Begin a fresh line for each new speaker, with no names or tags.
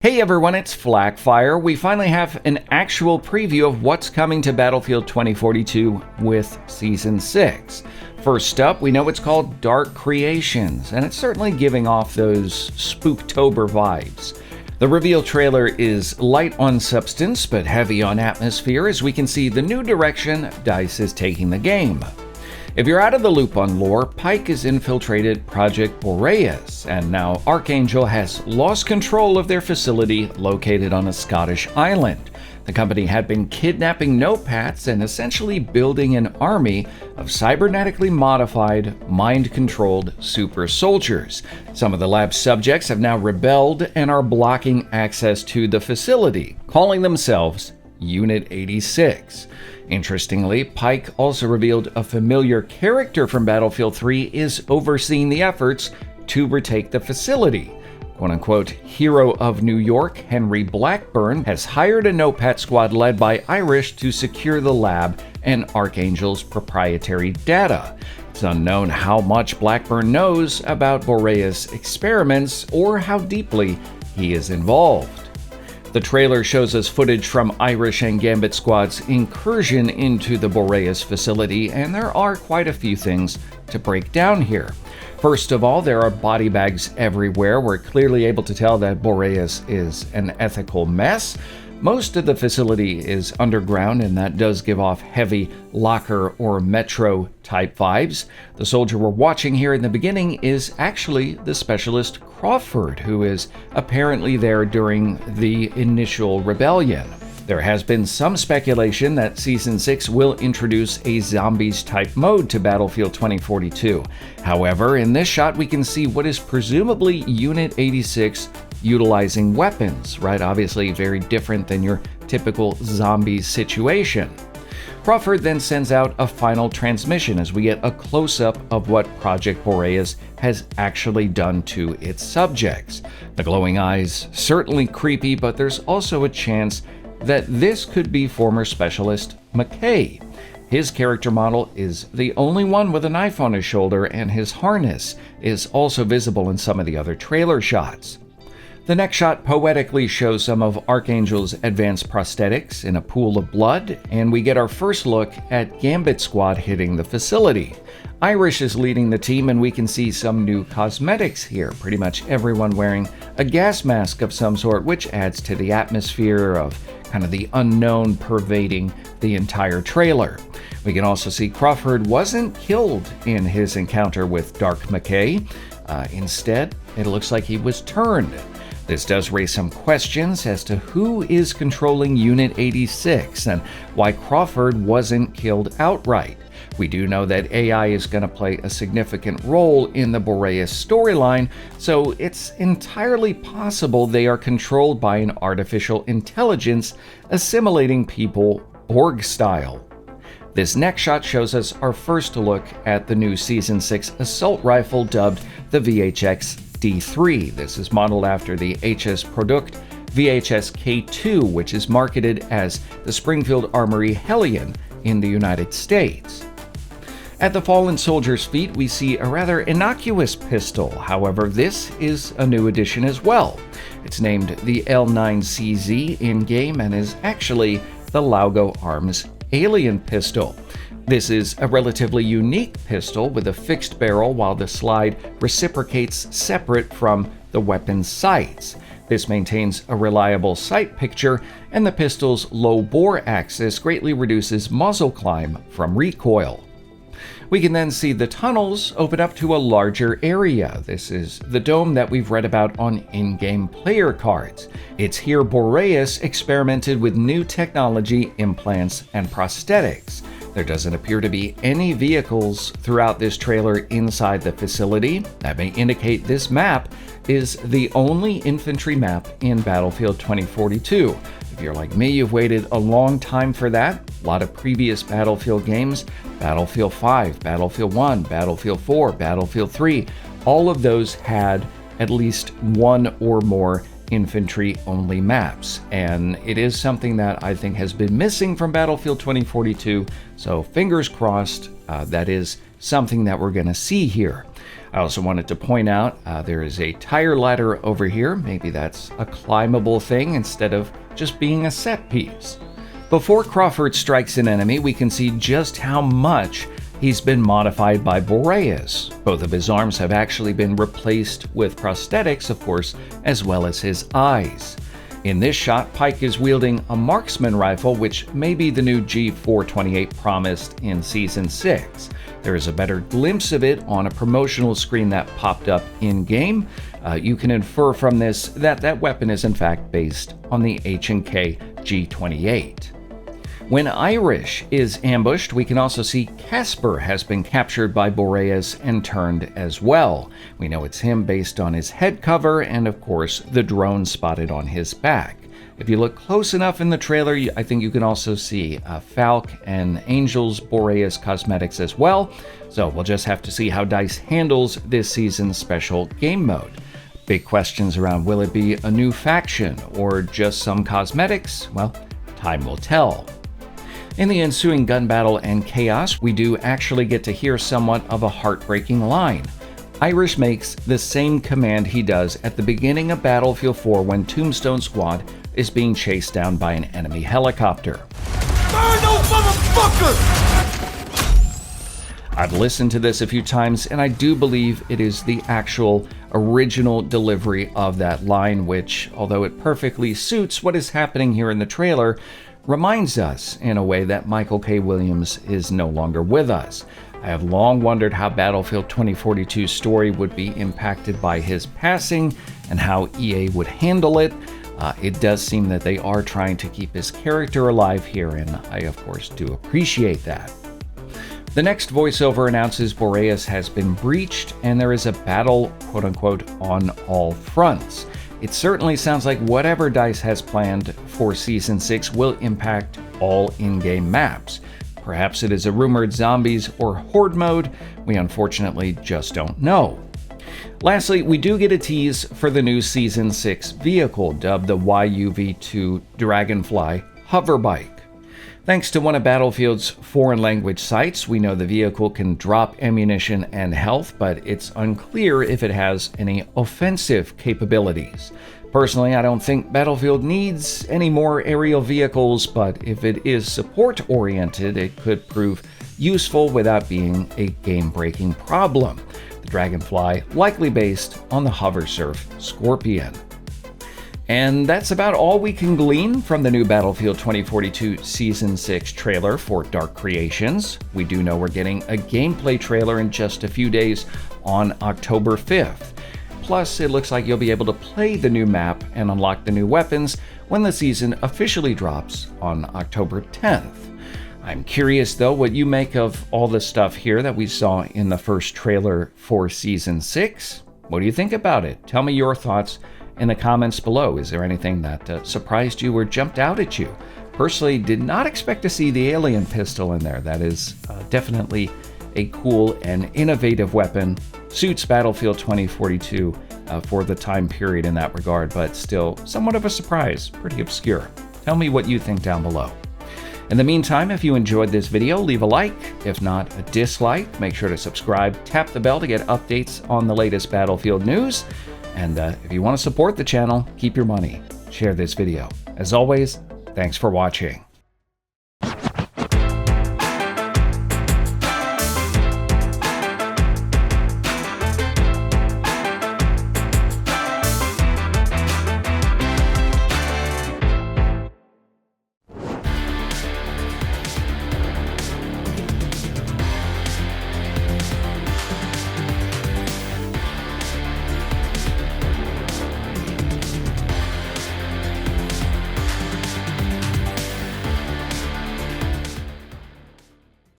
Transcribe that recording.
Hey everyone, it's FLAK Fire. We finally have an actual preview of what's coming to Battlefield 2042 with Season 6. First up, we know it's called Dark Creations, and it's certainly giving off those Spooktober vibes. The reveal trailer is light on substance, but heavy on atmosphere as we can see the new direction DICE is taking the game. If you're out of the loop on lore, Pyke has infiltrated Project Boreas, and now Archangel has lost control of their facility located on a Scottish island. The company had been kidnapping notepads and essentially building an army of cybernetically modified, mind-controlled super soldiers. Some of the lab subjects have now rebelled and are blocking access to the facility, calling themselves Unit 86. Interestingly, Pyke also revealed a familiar character from Battlefield 3 is overseeing the efforts to retake the facility. Quote-unquote hero of New York, Henry Blackburn, has hired a notepad squad led by Irish to secure the lab and Archangel's proprietary data. It's unknown how much Blackburn knows about Boreas experiments or how deeply he is involved. The trailer shows us footage from Irish and Gambit Squad's incursion into the Boreas facility, and there are quite a few things to break down here. First of all, there are body bags everywhere. We're clearly able to tell that Boreas is an ethical mess. Most of the facility is underground, and that does give off heavy locker or metro type vibes. The soldier we're watching here in the beginning is actually the specialist Crawford, who is apparently there during the initial rebellion. There has been some speculation that Season 6 will introduce a zombies-type mode to Battlefield 2042. However, in this shot we can see what is presumably Unit 86 utilizing weapons, right? Obviously very different than your typical zombies situation. Crawford then sends out a final transmission as we get a close-up of what Project Boreas has actually done to its subjects. The glowing eyes, certainly creepy, but there's also a chance that this could be former specialist McKay. His character model is the only one with a knife on his shoulder, and his harness is also visible in some of the other trailer shots. The next shot poetically shows some of Archangel's advanced prosthetics in a pool of blood, and we get our first look at Gambit Squad hitting the facility. Irish is leading the team, and we can see some new cosmetics here, pretty much everyone wearing a gas mask of some sort, which adds to the atmosphere of kind of the unknown pervading the entire trailer. We can also see Crawford wasn't killed in his encounter with Dark McKay. Instead, it looks like he was turned. This does raise some questions as to who is controlling Unit 86 and why Crawford wasn't killed outright. We do know that AI is going to play a significant role in the Boreas storyline, so it's entirely possible they are controlled by an artificial intelligence assimilating people Borg style. This next shot shows us our first look at the new Season 6 assault rifle dubbed the VHX D3. This is modeled after the HS Product VHS K2, which is marketed as the Springfield Armory Hellion in the United States. At the fallen soldier's feet, we see a rather innocuous pistol. However, this is a new addition as well. It's named the L9CZ in-game and is actually the Laugo Arms Alien Pistol. This is a relatively unique pistol with a fixed barrel while the slide reciprocates separate from the weapon's sights. This maintains a reliable sight picture, and the pistol's low bore axis greatly reduces muzzle climb from recoil. We can then see the tunnels open up to a larger area. This is the dome that we've read about on in-game player cards. It's here Boreas experimented with new technology, implants, and prosthetics. There doesn't appear to be any vehicles throughout this trailer inside the facility. That may indicate this map is the only infantry map in Battlefield 2042. If you're like me, you've waited a long time for that. A lot of previous Battlefield games, Battlefield 5, Battlefield 1, Battlefield 4, Battlefield 3, all of those had at least one or more infantry-only maps, and it is something that I think has been missing from Battlefield 2042, so fingers crossed that is something that we're going to see here. I also wanted to point out there is a tire ladder over here. Maybe that's a climbable thing instead of just being a set piece. Before Crawford strikes an enemy, we can see just how much he's been modified by Boreas. Both of his arms have actually been replaced with prosthetics, of course, as well as his eyes. In this shot, Pike is wielding a marksman rifle, which may be the new G428 promised in Season 6. There is a better glimpse of it on a promotional screen that popped up in-game. You can infer from this that that weapon is in fact based on the H&K G28. When Irish is ambushed, we can also see Casper has been captured by Boreas and turned as well. We know it's him based on his head cover and, of course, the drone spotted on his back. If you look close enough in the trailer, I think you can also see FLAK and Angel's Boreas cosmetics as well. So we'll just have to see how DICE handles this season's special game mode. Big questions around will it be a new faction or just some cosmetics? Well, time will tell. In the ensuing gun battle and chaos, we do actually get to hear somewhat of a heartbreaking line. Irish makes the same command he does at the beginning of Battlefield 4 when Tombstone Squad is being chased down by an enemy helicopter.
Burn those motherfuckers!
I've listened to this a few times, and I do believe it is the actual original delivery of that line, which, although it perfectly suits what is happening here in the trailer, reminds us in a way that Michael K. Williams is no longer with us. I have long wondered how Battlefield 2042's story would be impacted by his passing and how EA would handle it. It does seem that they are trying to keep his character alive here, and I of course do appreciate that. The next voiceover announces Boreas has been breached and there is a battle, quote-unquote, on all fronts. It certainly sounds like whatever DICE has planned for Season 6 will impact all in-game maps. Perhaps it is a rumored zombies or horde mode. We unfortunately just don't know. Lastly, we do get a tease for the new Season 6 vehicle, dubbed the YUV-2 Dragonfly Hoverbike. Thanks to one of Battlefield's foreign language sites, we know the vehicle can drop ammunition and health, but it's unclear if it has any offensive capabilities. Personally, I don't think Battlefield needs any more aerial vehicles, but if it is support-oriented, it could prove useful without being a game-breaking problem. The Dragonfly likely based on the Hoversurf Scorpion. And that's about all we can glean from the new Battlefield 2042 Season 6 trailer for Dark Creations. We do know we're getting a gameplay trailer in just a few days on October 5th. Plus, it looks like you'll be able to play the new map and unlock the new weapons when the season officially drops on October 10th. I'm curious, though, what you make of all the stuff here that we saw in the first trailer for Season 6. What do you think about it? Tell me your thoughts in the comments below. Is there anything that surprised you or jumped out at you? Personally, did not expect to see the alien pistol in there. That is definitely a cool and innovative weapon. Suits Battlefield 2042 for the time period in that regard, but still somewhat of a surprise, pretty obscure. Tell me what you think down below. In the meantime, if you enjoyed this video, leave a like. If not, a dislike. Make sure to subscribe, tap the bell to get updates on the latest Battlefield news. And if you want to support the channel, keep your money. Share this video. As always, thanks for watching.